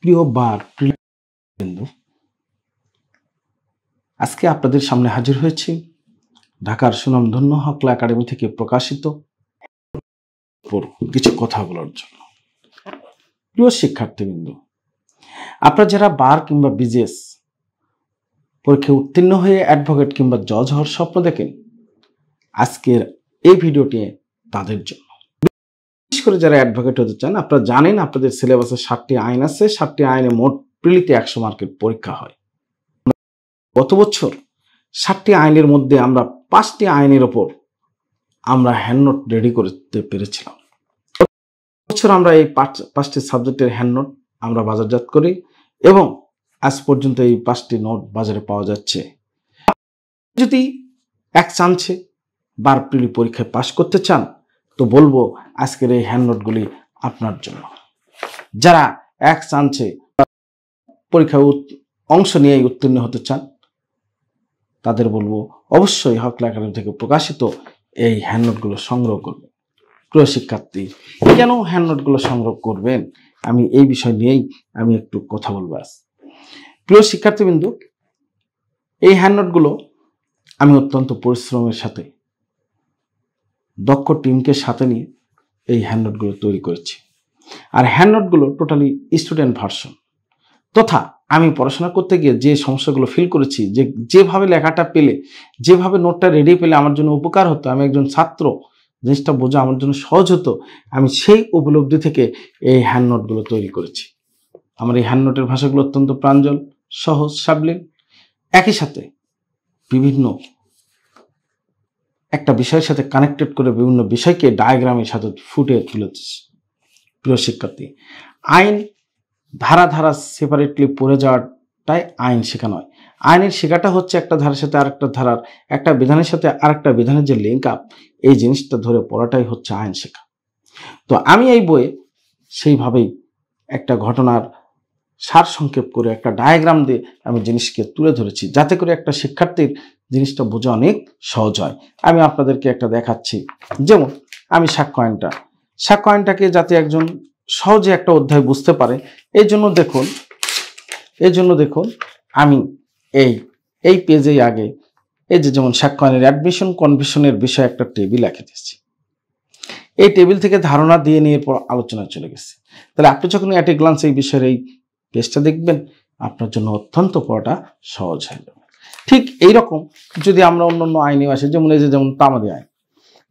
প্রিয় বিন্দু, আজকে আপনাদের সামনে হাজির হয়েছি ঢাকার সুনামধন্য হকলা একাডেমি থেকে প্রকাশিত কিছু কথা বলার জন্য। প্রিয় শিক্ষার্থীবৃন্দু, আপনারা যারা বার কিংবা বিজেএস পরীক্ষায় উত্তীর্ণ হয়ে অ্যাডভোকেট কিংবা জজ হওয়ার স্বপ্ন দেখেন, আজকের এই ভিডিওটি তাদের জন্য। বিশেষ করে যারা অ্যাডভোকেট হতে চান, আপনারা জানেন আপনাদের সিলেবাসে 7টি আইন আছে। 7টি আইনে মোট প্রিলিতে 100 মার্কের পরীক্ষা হয়। গত বছর 7টি আইনের মধ্যে আমরা 5টি আইনের ওপর আমরা হ্যান্ডনোট রেডি করতে পেরেছিলাম। বছর আমরা এই 5টি সাবজেক্টের হ্যান্ডনোট আমরা বাজারজাত করি এবং আজ পর্যন্ত এই 5টি নোট বাজারে পাওয়া যাচ্ছে। যদি এক চান্সে বার প্রিলি পরীক্ষায় পাশ করতে চান, তো বলবো আজকের এই হ্যান্ডনোটগুলি আপনার জন্য। যারা এক চান্সে পরীক্ষায় অংশ নিয়ে উত্তীর্ণ হতে চান, তাদের বলবো অবশ্যই হকলা একাডেমি থেকে প্রকাশিত এই হ্যান্ডনোটগুলো সংগ্রহ করবেন। প্রিয় শিক্ষার্থী, কেন হ্যান্ডনোটগুলো সংগ্রহ করবেন, আমি এই বিষয় নিয়েই আমি একটু কথা বলবো আজ। প্রিয় শিক্ষার্থীবৃন্দু, এই হ্যান্ডনোটগুলো আমি অত্যন্ত পরিশ্রমের সাথে দক্ষ টিমকে সাথে নিয়ে এই হ্যান্ডনোটগুলো তৈরি করেছি। আর হ্যান্ডনোটগুলো টোটালি স্টুডেন্ট ভার্সন, তথা আমি পড়াশোনা করতে গিয়ে যে সমস্যাগুলো ফিল করেছি, যেভাবে লেখাটা পেলে, যেভাবে নোটটা রেডি পেলে আমার জন্য উপকার হতো, আমি একজন ছাত্র, জিনিসটা বোঝা আমার জন্য সহজ হতো, আমি সেই উপলব্ধি থেকে এই হ্যান্ডনোটগুলো তৈরি করেছি। আমার এই হ্যান্ডনোটের ভাষাগুলো অত্যন্ত প্রাঞ্জল, সহজ, সাবলীল, একই সাথে বিভিন্ন একটা বিষয়ের সাথে কানেক্টেড করে বিভিন্ন বিষয়কে ডায়াগ্রামের সাথে ফুটে তুলেছি। প্রিয় শিক্ষার্থী, আইন ধারা ধারা সেপারেটলি পড়ে যাওয়াটাই আইন শেখা নয়। আইনের শেখাটা হচ্ছে একটা ধারার সাথে আরেকটা ধারার, একটা বিধানের সাথে আরেকটা বিধানের যে লিঙ্ক আপ, এই জিনিসটা ধরে পড়াটাই হচ্ছে আইন শেখা। তো আমি এই বইয়ে সেইভাবেই একটা ঘটনার সার সংক্ষেপ করে একটা ডায়াগ্রাম দিয়ে আমি জিনিসকে তুলে ধরেছি, যাতে করে একটা শিক্ষার্থীর জিনিসটা বোঝা অনেক সহজ হয়। আমি আপনাদেরকে একটা দেখাচ্ছি। যেমন আমি সাক্ষ্য আইনটাকে যাতে একজন সহজে একটা অধ্যায় বুঝতে পারে, এই জন্য দেখুন আমি এই পেজেই আগে এই যেমন সাক্ষ্য আইনের অ্যাডমিশন কনভিশনের বিষয়ে একটা টেবিল এঁকে দিয়েছি। এই টেবিল থেকে ধারণা দিয়ে নিয়ে পর আলোচনায় চলে গেছে। তাহলে আপনি যখন অ্যাট এ গ্লান্স এই বিষয়ের এই পেজটা দেখবেন, আপনার জন্য অত্যন্ত পড়াটা সহজ হয়ে যাবে। ঠিক এইরকম যদি আমরা অন্যান্য আইনে আসি, যেমন তামাদি আইন,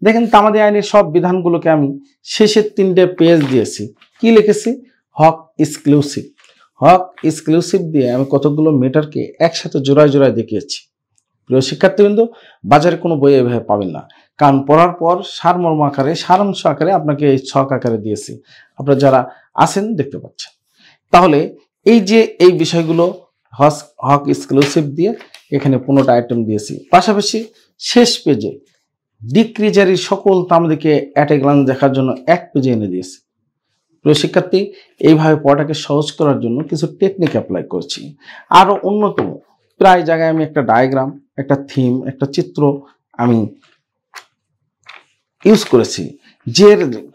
দেখেন তামাদি আইনের সব বিধানগুলোকে আমি শেষের 3টে পেজ দিয়েছি। কি লিখেছি? হক এক্সক্লুসিভ দিয়ে আমি কতগুলো মেটারকে একসাথে জোড়ায় দেখিয়েছি। প্রিয় শিক্ষার্থীবৃন্দ, বাজারে কোনো বই এভাবে পাবেন না, কারণ পড়ার পর সারমর্ম আকারে, সারাংশ আকারে আপনাকে এই ছক আকারে দিয়েছি। আপনারা যারা আছেন দেখতে পাচ্ছেন। তাহলে এই বিষয়গুলো হক এক্সক্লুসিভ দিয়ে এখানে 15টা আইটেম দিয়েছি। পাশাপাশি শেষ পেজে ডিক্রি জারির সকল তামাদিকে অ্যাট এ গ্লান্স দেখার জন্য এক পেজে এনে দিয়েছি। প্রিয় শিক্ষার্থী, এইভাবে পড়াটাকে সহজ করার জন্য কিছু টেকনিক অ্যাপ্লাই করছি। আরও অন্যতম প্রায় জায়গায় আমি একটা ডায়াগ্রাম, একটা থিম, একটা চিত্র আমি ইউজ করেছি।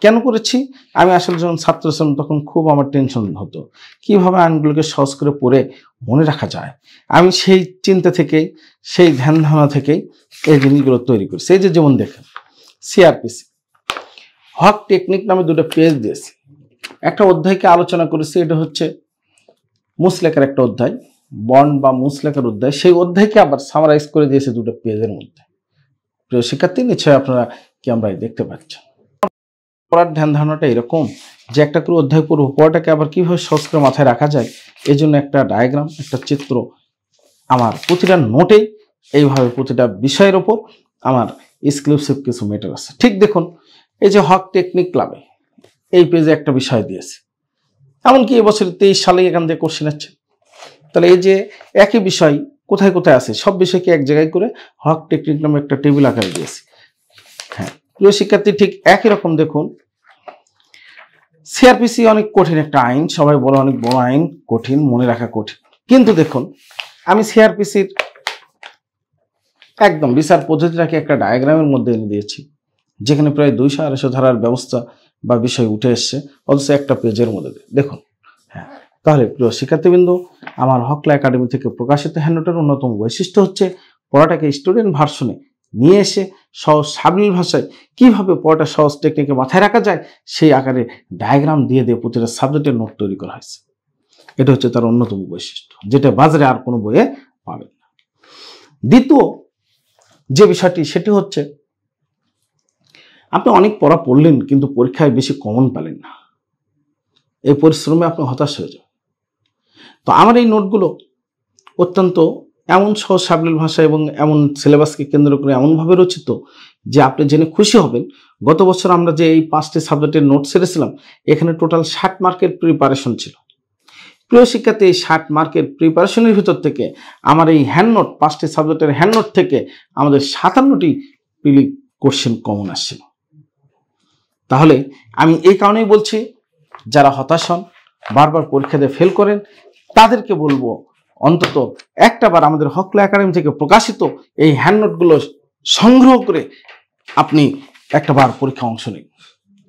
কেন করেছি? আমি আসলে যখন ছাত্র ছিলাম তখন খুব আমার টেনশন হতো কিভাবে আইনগুলোকে সহজ করে পড়ে মনে রাখা যায়। আমি সেই চিন্তা থেকেই, সেই ধ্যান ধারণা থেকেই এই জিনিসগুলো তৈরি করেছি। এই যেমন দেখেন সিআরপিসি হক টেকনিক নামে 2টা পেজ দিয়েছি। একটা অধ্যায়কে আলোচনা করেছি, এটা হচ্ছে মুসলেখার একটা অধ্যায়, বন্ড বা মুসলেখার অধ্যায়। সেই অধ্যায়কে আবার সামারাইজ করে দিয়েছে 2টা পেজের মধ্যে। প্রিয় শিক্ষার্থী, নিশ্চয়ই আপনারা ক্যামেরায় দেখতে পাচ্ছেন। পড়ার ধ্যান ধারণাটা এরকম যে একটা করে অধ্যায় পড়ব, পড়াটাকে আবার কিভাবে সহজ করে মাথায় রাখা যায়, এই জন্য একটা ডায়াগ্রাম, একটা চিত্র আমার প্রতিটা নোটে, এইভাবে প্রতিটা বিষয়ের ওপর আমার এক্সক্লুসিভ কিছু মেটার আছে। ঠিক দেখুন, এই যে হক টেকনিক ক্লাবে এই পেজে একটা বিষয় দিয়েছে, এমনকি এবছর 23 সালে এখান থেকে কোশ্চেন আছে। তাহলে এই যে একই বিষয় কোথায় কোথায় আছে, সব বিষয়কে এক জায়গায় করে হক টেকনিক নামে একটা টেবিল আকারে দিয়েছি। হ্যাঁ প্রিয় শিক্ষার্থী, ঠিক একই রকম দেখুন সিআরপিসি অনেক কঠিন একটা আইন, সবাই বলে অনেক বড় আইন, কঠিন, মনে রাখা কঠিন। কিন্তু দেখুন আমি সিআরপিসির একদম বিচার পদ্ধতিটাকে একটা ডায়াগ্রামের মধ্যে এনে দিয়েছি, যেখানে প্রায় 200-250 ধারার ব্যবস্থা বা বিষয় উঠে এসছে, অথচ একটা পেজের মধ্যে। দেখুন, হ্যাঁ তাহলে প্রিয় শিক্ষার্থীবৃন্দ, আমার হকলা একাডেমি থেকে প্রকাশিত হ্যান্ডনোটের অন্যতম বৈশিষ্ট্য হচ্ছে পড়াটাকে স্টুডেন্ট ভার্সনে নিয়ে এসে সহজ সাবলীল ভাষায় কিভাবে পড়াটা সহজ টেকনিকে মাথায় রাখা যায় সেই আকারে ডায়াগ্রাম দিয়ে প্রতিটা সাবজেক্টের নোট তৈরি করা হয়েছে। এটা হচ্ছে তার অন্যতম বৈশিষ্ট্য, যেটা বাজারে আর কোনো বইয়ে পাবেন না। দ্বিতীয় যে বিষয়টি সেটি হচ্ছে আপনি অনেক পড়া পড়লেন কিন্তু পরীক্ষায় বেশি কমন পেলেন না, এই পরিশ্রমে আপনি হতাশ হয়ে যান। তো আমার এই নোটগুলো অত্যন্ত এমন সহজ সাবলীল ভাষা এবং এমন সিলেবাসকে কেন্দ্র করে এমনভাবে রচিত যে আপনি জেনে খুশি হবেন। গত বছর আমরা যে এই 5টি সাবজেক্টের নোট ছেড়েছিলাম, এখানে টোটাল 60 মার্কের প্রিপারেশন ছিল। প্রিয় শিক্ষার্থী, এই 60 মার্কের প্রিপারেশনের ভিতর থেকে আমার এই হ্যান্ডনোট 5টি সাবজেক্টের হ্যান্ডনোট থেকে আমাদের 57টি প্রিলি কোশ্চেন কমন আসছিল। তাহলে আমি এই কারণেই বলছি, যারা হতাশ হন, বারবার পরীক্ষা দিয়ে ফেল করেন, তাদেরকে বলবো অন্তত একটাবার আমাদের হকলা একাডেমি থেকে প্রকাশিত এই হ্যান্ডনোটগুলো সংগ্রহ করে আপনি একটাবার পরীক্ষা অংশ নিন।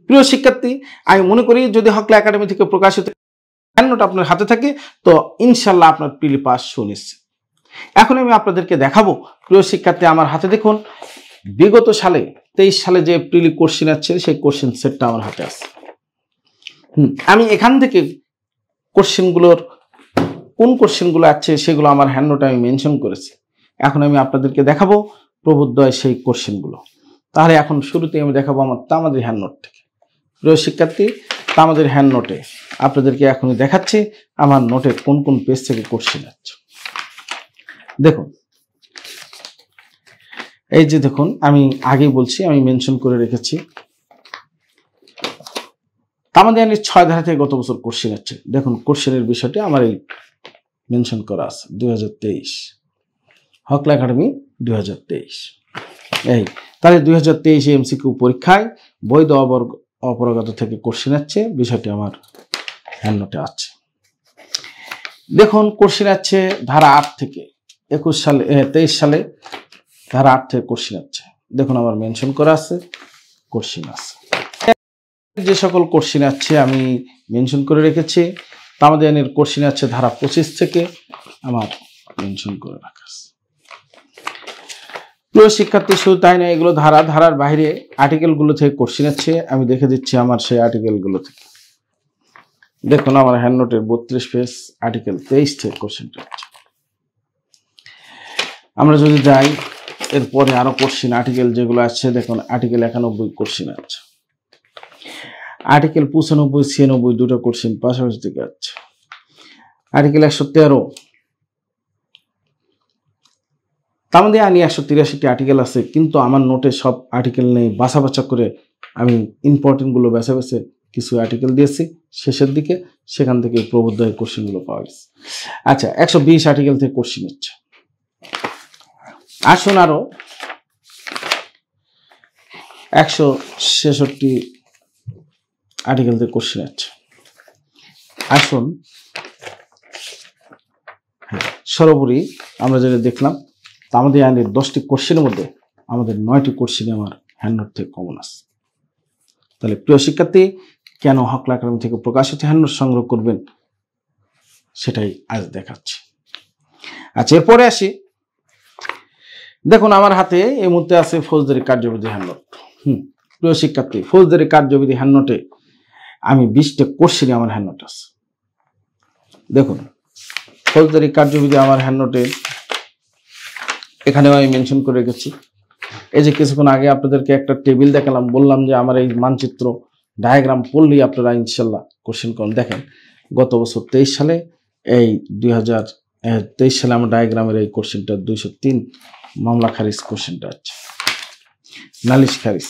প্রিয় শিক্ষার্থী, আমি মনে করি যদি হকলা একাডেমি থেকে প্রকাশিত হ্যান্ডনোট আপনার হাতে থাকে তো ইনশাল্লাহ আপনার প্রিলি পাস সুনিশ্চিত। এখন আমি আপনাদেরকে দেখাবো, প্রিয় শিক্ষার্থী, আমার হাতে দেখুন বিগত সালে 23 সালে যে প্রিলি কোশ্চেন আছে সেই কোশ্চেন সেটটা আমার হাতে আছে। আমি এখান থেকে কোশ্চেনগুলোর কোন কোশ্চেনগুলো আছে সেগুলো আমার হ্যান্ডনোটে আমি মেনশন করেছি। এখন আমি আপনাদেরকে দেখাবো প্রবোধদয় সেই কোশ্চেনগুলো। তাহলে এখন শুরুতে আমি দেখাবো আমার তামাদের হ্যান্ডনোট থেকে। প্রিয় শিক্ষার্থী, তামাদের হ্যান্ডনোটে আপনাদেরকে এখনই দেখাচ্ছি আমার নোটে কোন কোন পেজ থেকে কোশ্চেন আছে। দেখুন, এই যে দেখুন, আমি আগেই বলছি, আমি মেনশন করে রেখেছি তামাদের 6 ধারা থেকে গত বছর কোশ্চেন আছে। দেখুন কোশ্চেনের বিষয়টি আমার এই মেনশন করা আছে 2023 হকলা একাডেমি 2023। এই তাহলে 2023 এমসিকিউ পরীক্ষায় বৈধ অপরাগত থেকে কোশ্চেন আছে, বিষয়টি আমার হ্যান্ডনোটে আছে। দেখুন কোশ্চেন আছে ধারা 8 থেকে 23 সালে ধারা 8 থেকে কোশ্চেন আছে। দেখুন আমার মেনশন করা আছে, কোশ্চেন আছে। যে সকল কোশ্চেন আছে আমি মেনশন করে রেখেছি। তামাদের আইনের কোশ্চেন আছে ধারা 25 থেকে, আমার মেনশন করে রাখা আছে। প্রিয় শিক্ষার্থী, শুধু তাই না, এগুলো ধারার বাইরে আর্টিকেলগুলো থেকে কোশ্চেন আছে, আমি দেখে দিচ্ছি আমার সেই আর্টিকেলগুলো থেকে। দেখুন আমার হ্যান্ডনোটের 32 পেজ আর্টিকেল 23 থেকে কোশ্চেনটা আছে। আমরা যদি যাই এরপরে আরো কোশ্চেন আর্টিকেল যেগুলো আছে, দেখুন আর্টিকেল 91 কোশ্চেন আছে, আর্টিকেল 95 96 দুটো কোশ্চেন পাশাপাশি থেকে আছে, আর্টিকেল 113 তামাদের আইনে 183টি আর্টিকেল আছে, কিন্তু আমার নোটে সব আর্টিকেল নেই। বাছা করে আমি ইম্পর্টেন্ট গুলো বেছে কিছু আর্টিকেল দিয়েছি শেষের দিকে, সেখান থেকে প্রবোধদয় কোশ্চেনগুলো পাওয়া গেছে। আচ্ছা, 120 আর্টিকেল থেকে কোশ্চেন হচ্ছে। আসুন আরো 166 আর্টিকেল থেকে কোশ্চেন আছে। আসুন সর্বোপরি আমরা যেটা দেখলাম, তামাদের আইনের 10টি কোশ্চেনের মধ্যে আমাদের 9টি কোশ্চেন আমার হ্যান্ডনোট থেকে কমন আছে। তাহলে প্রিয় শিক্ষার্থী, কেন হকলা একাডেমি থেকে প্রকাশিত হ্যান্ডনোট সংগ্রহ করবেন সেটাই আজ দেখাচ্ছি। আচ্ছা, এরপরে আসি। দেখুন আমার হাতে এই মুহূর্তে আছে ফৌজদারি কার্যবিধি হ্যান্ডনোট। প্রিয় শিক্ষার্থী, ফৌজদারি কার্যবিধি হ্যান্ডনোটে আমি 20টা কোশ্চেন আমার হ্যান্ডনোট আছে। দেখুন ফৌজদারি কার্যবিধি আমার হ্যান্ডনোটে এখানেও আমি মেনশন করে রেখেছি। এই যে কিছুক্ষণ আগে আপনাদেরকে একটা টেবিল দেখালাম, বললাম যে আমার এই মানচিত্র ডায়াগ্রাম পড়লেই আপনারা ইনশাল্লাহ কোশ্চেন করেন। দেখেন গত বছর 23 সালে এই 2023 সালে আমার ডায়াগ্রামের এই কোশ্চেনটা 203 মামলা খারিজ কোশ্চেনটা আছে। নালিশ খারিজ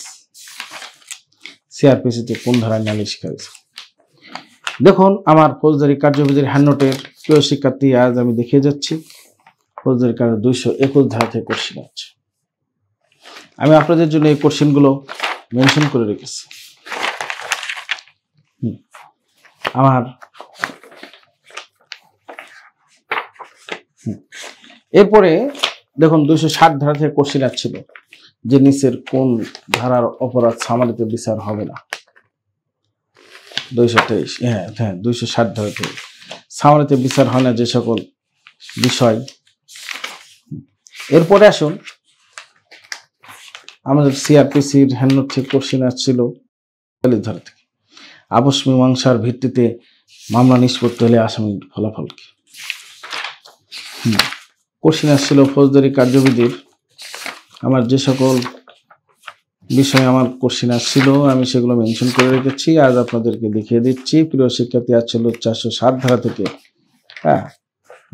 সিআরপিসিতে কোন ধারায় নালিশ খারিজ। দেখুন আমার ফৌজদারি কার্যবিধির হ্যান্ডনোটের প্রিয় শিক্ষার্থী, আজ আমি দেখিয়ে যাচ্ছি ফৌজদারি কার্য 221 ধারা থেকে কোশ্চেন আছে। আমি আপনাদের জন্য এই কোশ্চেনগুলো মেনশন করে রেখেছি। আমার এরপরে দেখুন 260 ধারা থেকে কোশ্চেন আসছিল যে নিচের কোন ধারার অপরাধ সামারিতে বিচার হবে না। 223 হ্যাঁ 260 ধারা থেকে সামারিতে বিচার হয় না যে সকল বিষয়। এরপরে আসুন, আমাদের সিআরপিসির হ্যান্ডনোট থেকে কোশ্চেন আসছিল ধারা থেকে, আপোষ মীমাংসার ভিত্তিতে মামলা নিষ্পত্তি হলে আসামির ফলাফল কি। কোশ্চেন আসছিল ফৌজদারি কার্যবিধির। আমার যে সকল বিষয়ে আমার কোশ্চেন আসছিল আমি সেগুলো মেনশন করে রেখেছি, আজ আপনাদেরকে দেখিয়ে দিচ্ছি। প্রিয় শিক্ষার্থী, আসছিল 407 ধারা থেকে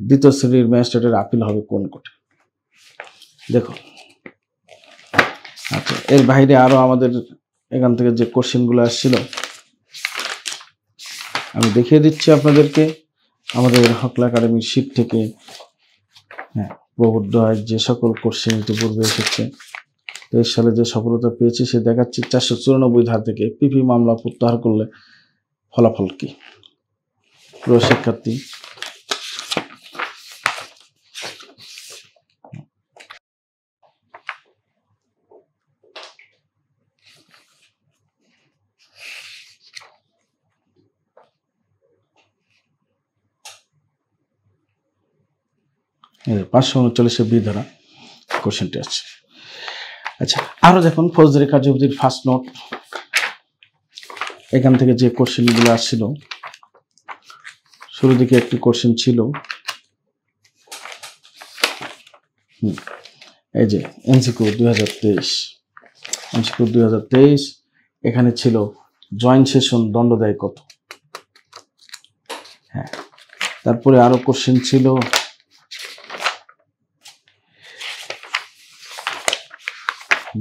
দ্বিতীয় শ্রেণীর ম্যাজিস্ট্রেটের আপিল হবে কোন কোর্টে। দেখুন, আচ্ছা, এর বাইরে আরো আমাদের এখান থেকে যে কোশ্চেনগুলো আসছিল আমি দেখিয়ে দিচ্ছি আপনাদেরকে। আমাদের হকলা একাডেমির শীট থেকে প্রবুদ্ধ হয় যে সকল কোশ্চেন ইতিপূর্বে এসেছে, 23 সালে যে সফলতা পেয়েছে সে দেখাচ্ছি। 494 ধারা থেকে পিপি মামলা প্রত্যাহার করলে ফলাফল কি। প্রিয় শিক্ষার্থী, এই 539 বি ধারা কোশ্চেনটি আসছে। আচ্ছা, আরো দেখুন ফৌজদারি কার্যবিধির ফার্স্ট নোট, এখান থেকে যে কোশ্চেনগুলো আসছিল, শুরু দিকে একটি কোশ্চেন ছিল এই যে এমসিকিউ 2023, এমসিকিউ 2023 এখানে ছিল জয়েন্ট সেশন দণ্ড দেয় কত। তারপরে আরো কোশ্চেন ছিল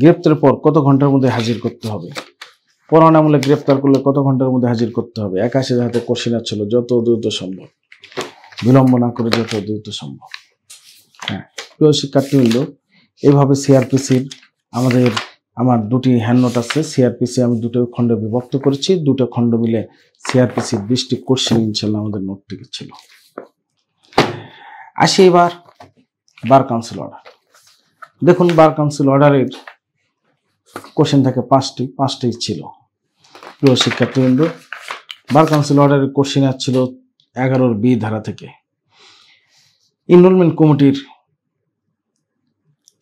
গ্রেপ্তারের পর কত ঘন্টার মধ্যে হাজির করতে হবে, পরোয়ানা আমলে গ্রেপ্তার করলে কত ঘন্টার মধ্যে হাজির করতে হবে। 81 ধারাতে কোশ্চেন ছিল যত দ্রুত সম্ভব, বিলম্ব না করে যত দ্রুত সম্ভব। প্রিয় শিক্ষার্থীবৃন্দ, এইভাবে সিআরপিসির আমার দুটি হ্যান্ডনোট আছে। সিআরপিসি আমি দুটো খণ্ডে বিভক্ত করেছি, দুটো খণ্ড মিলে সিআরপিসির 20টি কোশ্চেন ইনশাল্লাহ আমাদের নোট থেকে ছিল। আসি এবার বার কাউন্সিল অর্ডার। দেখুন, বার কাউন্সিল অর্ডারের কোশ্চেন থাকে 5টি ছিল। প্রিয় শিক্ষার্থীবৃন্দ, বার কাউন্সিল অর্ডারের কোশ্চেন ছিল 11 বি ধারা থেকে এনরোলমেন্ট কমিটির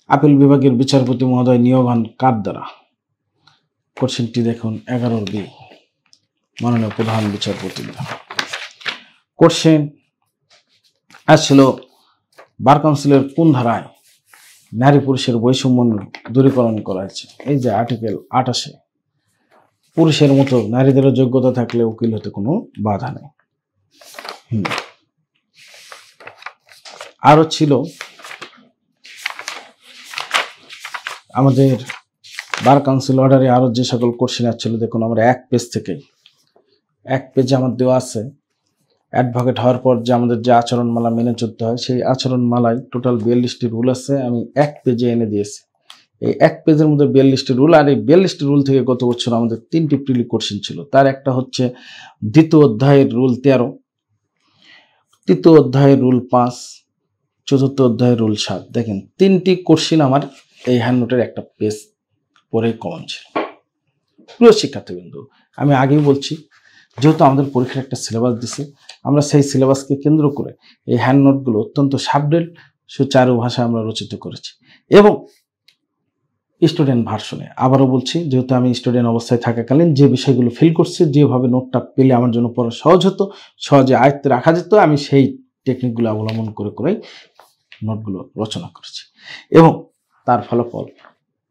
আপিল বিভাগের বিচারপতি মহোদয় নিয়োগ হন কার দ্বারা। কোশ্চেনটি দেখুন 11 বি, মাননীয় প্রধান বিচারপতি দ্বারা। কোশ্চেন আসছিল বার কাউন্সিলের কোন ধারায় নারী পুরুষের বৈষম্য দূরীকরণ করা হয়েছে। এই যে আর্টিকেল 28, পুরুষের মতো নারীদেরও যোগ্যতা থাকলে উকিল হতে কোনো বাধা নেই। আরো ছিল আমাদের বার কাউন্সিল অর্ডারে আরো যে সকল কোশ্চেন আসছিল, দেখুন আমরা এক পেজে আমার দেওয়া আছে অ্যাডভোকেট হওয়ার পর যে আমাদের যে আচরণমালা মেনে চলতে হয়, সেই আচরণমালায় টোটাল 42টি রুল আছে, আমি এক পেজে এনে দিয়েছি। এই এক পেজের মধ্যে 42টি রুল, আর এই 42টি রুল থেকে গত বছর আমাদের 3টি প্রিলি কোশ্চেন ছিল। তার একটা হচ্ছে দ্বিতীয় অধ্যায়ের রুল 13, তৃতীয় অধ্যায়ের রুল 5, চতুর্থ অধ্যায়ের রুল 7। দেখেন 3টি কোশ্চেন আমার এই হ্যান্ডনোটের একটা পেজ পরেই কমন ছিল। প্রিয় শিক্ষার্থীবৃন্দ, আমি আগেই বলছি, যেহেতু আমাদের পরীক্ষার একটা সিলেবাস দিছে, আমরা সেই সিলেবাসকে কেন্দ্র করে এই হ্যান্ডনোটগুলো অত্যন্ত সাবডেল সুচারু ভাষায় আমরা রচিত করেছি এবং স্টুডেন্ট ভার্সনে। আবারও বলছি, যেহেতু আমি স্টুডেন্ট অবস্থায় থাকাকালীন যে বিষয়গুলো ফিল করছি, যেভাবে নোটটা পেলে আমার জন্য পড়া সহজ হতো, সহজে আয়ত্তে রাখা যেত, আমি সেই টেকনিকগুলো অবলম্বন করে নোটগুলো রচনা করেছি এবং তার ফলাফল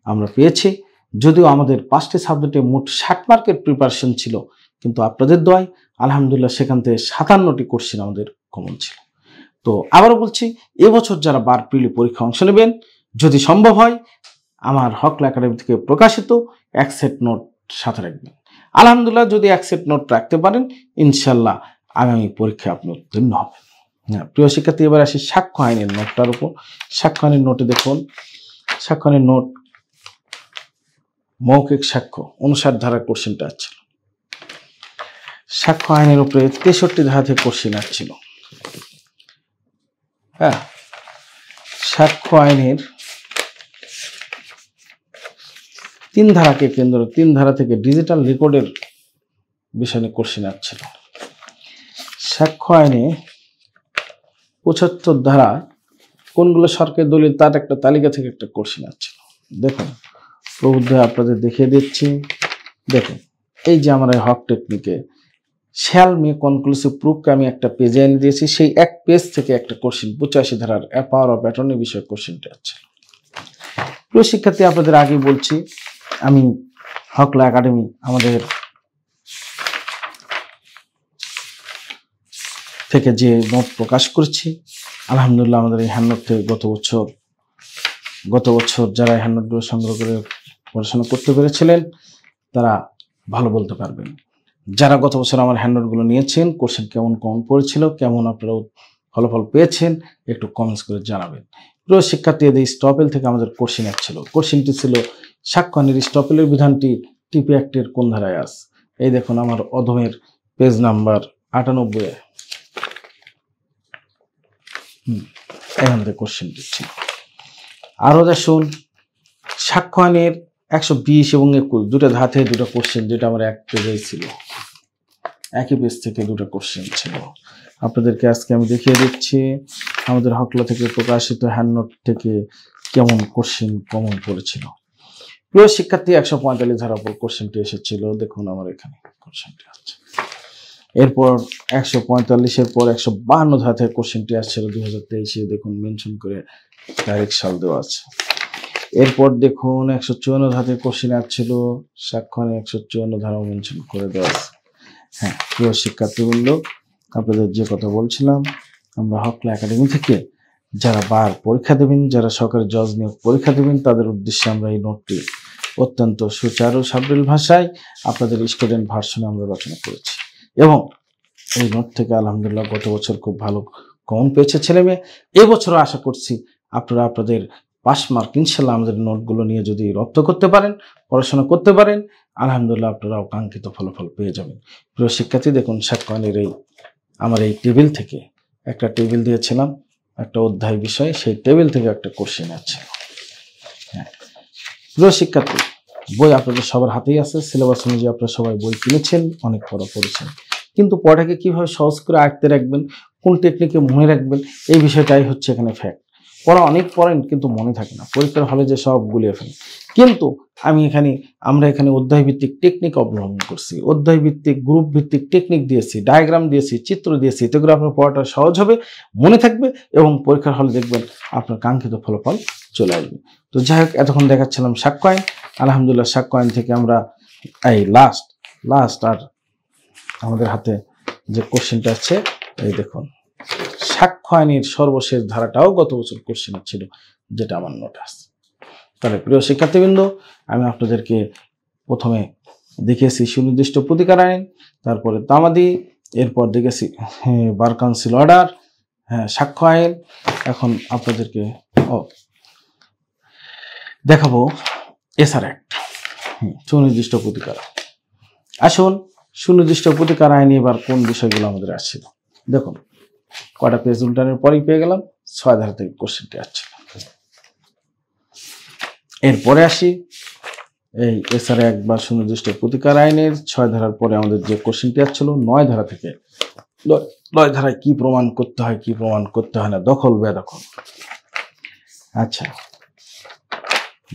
আমরা পেয়েছি। যদিও আমাদের 5টি সাবজেক্টে মোট 60 মার্কের প্রিপারেশন ছিল, কিন্তু আপনাদের দোয়ায় আলহামদুলিল্লাহ সেখান থেকে 57টি কোশ্চেন আমাদের কমন ছিল। তো আবারও বলছি, এবছর যারা বার প্রিলি পরীক্ষা অংশ নেবেন, যদি সম্ভব হয় আমার হকলা একাডেমি থেকে প্রকাশিত এক সেট নোট সাথে রাখবেন। আলহামদুলিল্লাহ যদি এক সেট নোট রাখতে পারেন, ইনশাল্লাহ আগামী পরীক্ষায় আপনি উত্তীর্ণ হবেন। প্রিয় শিক্ষার্থী, এবার আসি সাক্ষ্য আইনের নোটটার উপর। সাক্ষ্য আইনের নোটে দেখুন, সাক্ষ্য আইনের নোট মৌখিক সাক্ষ্য 59 ধারার কোশ্চেনটা আসছিল। সাক্ষ্য আইনের উপরে 63 ধারা থেকে কোশ্চেন আসছিল। সাক্ষ্য আইনের 3 ধারাকে কেন্দ্র, 3 ধারা থেকে ডিজিটাল রেকর্ডের বিষয়ে কোশ্চেন আসছিল। সাক্ষ্য আইনে 75 ধারা কোনগুলো সরকারি দলিল তার একটা তালিকা থেকে একটা কোশ্চেন আছে। দেখুন প্রবুদ্ধ আপনাদের দেখিয়ে দিচ্ছি। দেখুন এই যে আমার হক টেকনিকে শ্যাল মে কনক্লুসিভ প্রুফকে আমি একটা পেজে এনে দিয়েছি, সেই এক পেজ থেকে একটা কোশ্চেন 85 ধারার পাওয়ার অফ অ্যাটর্নি বিষয়ক কোশ্চেনটা আছে। প্রিয় শিক্ষার্থী, আপনাদের আগে বলছি আমি হক ল একাডেমি আমাদের থেকে যে নোট প্রকাশ করছি, আলহামদুলিল্লাহ আমাদের এই হ্যান্ড নোট থেকে গত বছর যারা হ্যান্ড নোটগুলো সংগ্রহ করে পড়াশোনা করতে পেরেছিলেন তারা ভালো বলতে পারবেন। যারা গত বছর আমার হ্যান্ড নোটগুলো নিয়েছেন, কোশ্চেন কেমন পড়েছিল, কেমন আপনারা ফলাফল পেয়েছেন, একটু কমেন্টস করে জানাবেন। প্রিয় শিক্ষার্থীদের স্টপেল থেকে আমাদের কোশ্চেন ছিল, কোশ্চেনটি ছিল সাক্ষ্যহানির স্টপেলের বিধানটি টিপি অ্যাক্টের কোন ধারায় আছে। এই দেখুন আমার অধমের পেজ নাম্বার 98 এখান থেকে কোশ্চেনটি ছিল। আরও দেখুন সাক্ষ্যহানির 120 এবং 21 দুটো ধারা থেকে দুটো কোশ্চেন, যেটা আমার এক পেজেই ছিল, একই পেজ থেকে দুটো কোশ্চেন ছিল। আপনাদেরকে আজকে আমি দেখিয়ে দিচ্ছি আমাদের হকলা থেকে প্রকাশিত হ্যান্ড নোট থেকে কেমন কোশ্চেন কমন পড়েছিল। প্রিয় শিক্ষার্থী 145 ধারার উপর কোশ্চেনটি এসেছিল। দেখুন আমার এখানে কোশ্চেনটি আছে। এরপর 145-এর পর 152 ধারা থেকে কোশ্চেনটি আসছিল 2023-এ, দেখুন মেনশন করে ডাইরেক্ট সাল দেওয়া আছে। এরপর দেখুন 154 ধারা থেকে কোশ্চেন আসছিল, সাক্ষ্যহানি 154 ধারাও মেনশন করে দেওয়া আছে। হ্যাঁ প্রিয় শিক্ষার্থীবৃন্দ, আপনাদের যে কথা বলছিলাম, আমরা হকলা একাডেমি থেকে যারা বার পরীক্ষা দেবেন, যারা সরকারি জজ নিয়োগ পরীক্ষা দেবেন, তাদের উদ্দেশ্যে আমরা এই নোটটি অত্যন্ত সুচারু সাবলীল ভাষায় আপনাদের স্টুডেন্ট ভার্সনে আমরা রচনা করেছি এবং এই নোট থেকে আলহামদুলিল্লাহ গত বছর খুব ভালো কমন পেয়েছে ছেলেমেয়ে। এবছরও আশা করছি আপনারা আপনাদের পাস মার্ক ইনশাল্লাহ আমাদের নোটগুলো নিয়ে যদি রপ্ত করতে পারেন, পড়াশোনা করতে পারেন, আলহামদুলিল্লাহ আপনারাও কাঙ্ক্ষিত ফলাফল পেয়ে যাবেন। প্রিয় শিক্ষার্থী, দেখুন সাক্ষ্যহানির আমার এই টেবিল থেকে একটা টেবিল দিয়েছিলাম, একটা অধ্যায় বিষয়, সেই টেবিল থেকে একটা কোশ্চেন আছে। হ্যাঁ প্রিয় শিক্ষার্থী, বই আপনাদের সবার হাতেই আছে, সিলেবাস অনুযায়ী আপনারা সবাই বই কিনেছেন, অনেক পড়া পড়েছেন, কিন্তু পড়াটাকে কিভাবে সহজ করে আয়ত্তে রাখবেন, কোন টেকনিকে মনে রাখবেন, এই বিষয়টাই হচ্ছে এখানে ফ্যাক্ট। পড়া অনেক পড়েন কিন্তু মনে থাকে না, পরীক্ষার হলে যে সব গুলিয়ে ফেলেন। কিন্তু আমরা এখানে অধ্যায় ভিত্তিক টেকনিক অবলম্বন করছি, অধ্যায় ভিত্তিক গ্রুপ ভিত্তিক টেকনিক দিয়েছি, ডায়াগ্রাম দিয়েছি, চিত্র দিয়েছি, এতে করে আপনার পড়াটা সহজ হবে, মনে থাকবে এবং পরীক্ষার হলে দেখবেন আপনার কাঙ্ক্ষিত ফলাফল চলে আসবে। তো যাই হোক, এতক্ষণ দেখাচ্ছিলাম সাক্ষ্য আইন। আলহামদুলিল্লাহ সাক্ষ্য আইন থেকে আমরা এই লাস্ট আর আমাদের হাতে যে কোশ্চেনটা আছে, এই দেখুন সাক্ষ্য আইনের সর্বশেষ ধারাটাও গত বছর কোশ্চেন ছিল, যেটা আমার নোটে আছে। তাহলে প্রিয় শিক্ষার্থীবৃন্দ, আমি আপনাদেরকে প্রথমে দেখিয়েছি সুনির্দিষ্ট প্রতিকার আইন, তারপরে তামাদি, এরপর দেখেছি বার কাউন্সিল অর্ডার, সাক্ষ্য আইন। এখন আপনাদেরকে দেখাবো এসআর অ্যাক্ট, সুনির্দিষ্ট প্রতিকার। আসুন সুনির্দিষ্ট প্রতিকার আইনে এবার কোন বিষয়গুলো আমাদের আসছিল। দেখুন কয়টা পেজ উল্টানোর পরেই পেয়ে গেলাম 6 ধারা থেকে কোশ্চেনটি আসছিল। এরপরে আসি এই এসআর অ্যাক্ট বা সুনির্দিষ্ট প্রতিকার আইনের 6 ধারার পরে আমাদের যে কোশ্চেনটি আসছিল 9 ধারা থেকে। 9 ধারায় কি প্রমাণ করতে হয়, কি প্রমাণ করতে হয় না, দখল বেদখল। আচ্ছা,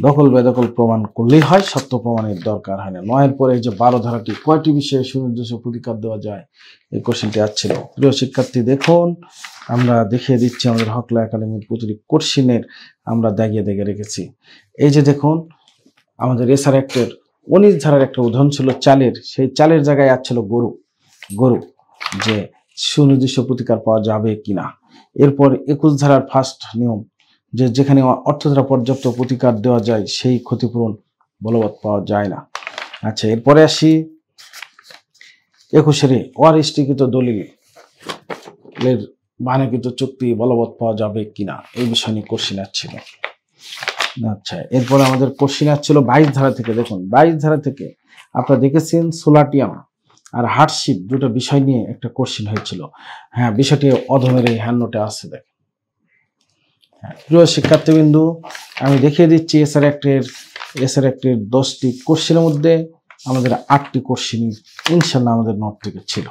দখল বেদখল প্রমাণ করলেই হয়, সত্য প্রমাণের দরকার হয় না। 9-এর পরে যে 12 ধারাটি কয়টি বিষয়ে সুনির্দিষ্ট প্রতিকার দেওয়া যায়, এই কোশ্চেনটি আসছিল। প্রিয় শিক্ষার্থী, দেখুন আমরা দেখিয়ে দিচ্ছি আমাদের হকলা একাডেমির প্রতিটি কোশ্চেনের আমরা দাগিয়ে রেখেছি। এই যে দেখুন আমাদের এসআর অ্যাক্টের 19 ধারার একটা উদাহরণ ছিল চালের, সেই চালের জায়গায় আসছিল গরু, যে সুনির্দিষ্ট প্রতিকার পাওয়া যাবে কিনা। এরপর 21 ধারার ফার্স্ট নিয়ম, যে যেখানে অর্থ দ্বারা পর্যাপ্ত প্রতিকার দেওয়া যায় সেই ক্ষতিপূরণ বলবৎ পাওয়া যায় না। আচ্ছা, এরপরে আসি 21-এর অরেস্ট্রিকৃত দলিলের বানাকৃত চুক্তি বলবৎ পাওয়া যাবে কিনা, এই বিষয় নিয়ে কোশ্চেন আসছিল। আচ্ছা, এরপরে আমাদের কোশ্চেন আসছিল 22 ধারা থেকে। দেখুন 22 ধারা থেকে আপনারা দেখেছেন সোলাটিয়াম আর হার্ডশিপ দুটো বিষয় নিয়ে একটা কোশ্চেন হয়েছিল। হ্যাঁ, বিষয়টি অধমের এই হ্যান্ড নোটে আছে। দেখেন প্রিয় শিক্ষার্থীবৃন্দু, আমি দেখিয়ে দিচ্ছি এসআর অ্যাক্টের 10টি কোশ্চেনের মধ্যে আমাদের 8টি কোশ্চেন ইনশাল্লাহ আমাদের নোট থেকে ছিল।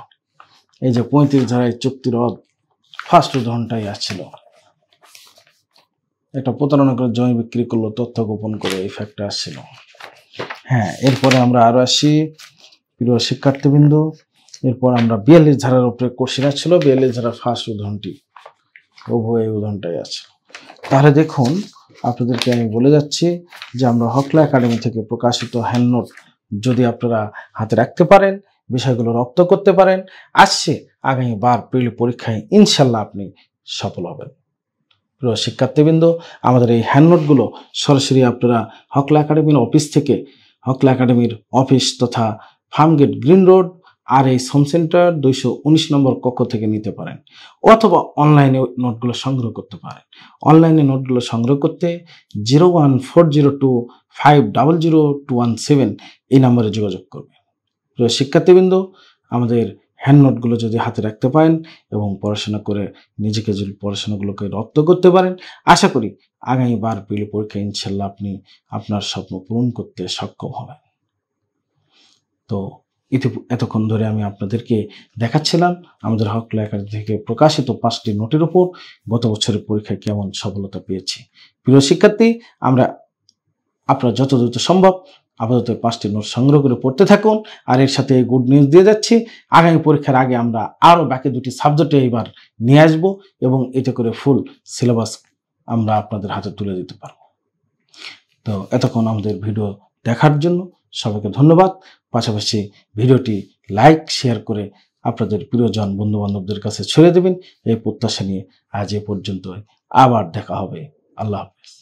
এই যে 35 ধারায় চুক্তির ফার্স্ট উদাহরণটাই আসছিল। একটা প্রতারণা করে জমি বিক্রি করলো তথ্য গোপন করে, এই ফ্যাক্টটা আসছিল। হ্যাঁ, এরপরে আমরা আরো আসি প্রিয় শিক্ষার্থীবৃন্দ। এরপর আমরা 42 ধারার উপরে কোশ্চেন আসছিল, 42 ধারার ফার্স্ট উদাহরণটি এই উদাহরণটাই আছে। তাহলে দেখুন, আপনাদেরকে আমি বলে যাচ্ছি যে আমরা হকলা একাডেমি থেকে প্রকাশিত হ্যান্ডনোট যদি আপনারা হাতে রাখতে পারেন, বিষয়গুলো রপ্ত করতে পারেন, আসছে আগামী বার প্রিলি পরীক্ষায় ইনশাল্লাহ আপনি সফল হবেন। প্রিয় শিক্ষার্থীবৃন্দ, আমাদের এই হ্যান্ডনোটগুলো সরাসরি আপনারা হকলা একাডেমির অফিস থেকে, হকলা একাডেমির অফিস তথা ফার্মগেট গ্রিন রোড আর এই হোম সেন্টার 219 নম্বর কক্ষ থেকে নিতে পারেন, অথবা অনলাইনে নোটগুলো সংগ্রহ করতে পারেন। অনলাইনে নোটগুলো সংগ্রহ করতে 01402500217 এই নম্বরে যোগাযোগ করবেন। প্রিয় শিক্ষার্থীবৃন্দ, আমাদের হ্যান্ড নোটগুলো যদি হাতে রাখতে পারেন এবং পড়াশোনা করে নিজেকে যদি পড়াশোনাগুলোকে রপ্ত করতে পারেন, আশা করি আগামী বার প্রিলি পরীক্ষা ইনশাল্লাহ আপনি আপনার স্বপ্ন পূরণ করতে সক্ষম হবেন। তো এতক্ষণ ধরে আমি আপনাদেরকে দেখাচ্ছিলাম আমাদের হকলা একাডেমি থেকে প্রকাশিত 5টি নোটের উপর গত বছরের পরীক্ষায় কেমন সফলতা পেয়েছি। প্রিয় শিক্ষার্থী, আপনারা যত দ্রুত সম্ভব আপাতত 5টি নোট সংগ্রহ করে পড়তে থাকুন। আর এর সাথে গুড নিউজ দিয়ে যাচ্ছি, আগামী পরীক্ষার আগে আমরা আরও বাকি 2টি সাবজেক্টে এবার নিয়ে আসবো এবং এতে করে ফুল সিলেবাস আমরা আপনাদের হাতে তুলে দিতে পারব। তো এতক্ষণ আমাদের ভিডিও দেখার জন্য সবাইকে ধন্যবাদ। পাশাপাশি ভিডিওটি লাইক শেয়ার করে আপনাদের প্রিয়জন বন্ধু বান্ধবদের কাছে ছড়িয়ে দেবেন এই প্রত্যাশা নিয়ে আজ এ পর্যন্ত। আবার দেখা হবে। আল্লাহ হাফেজ।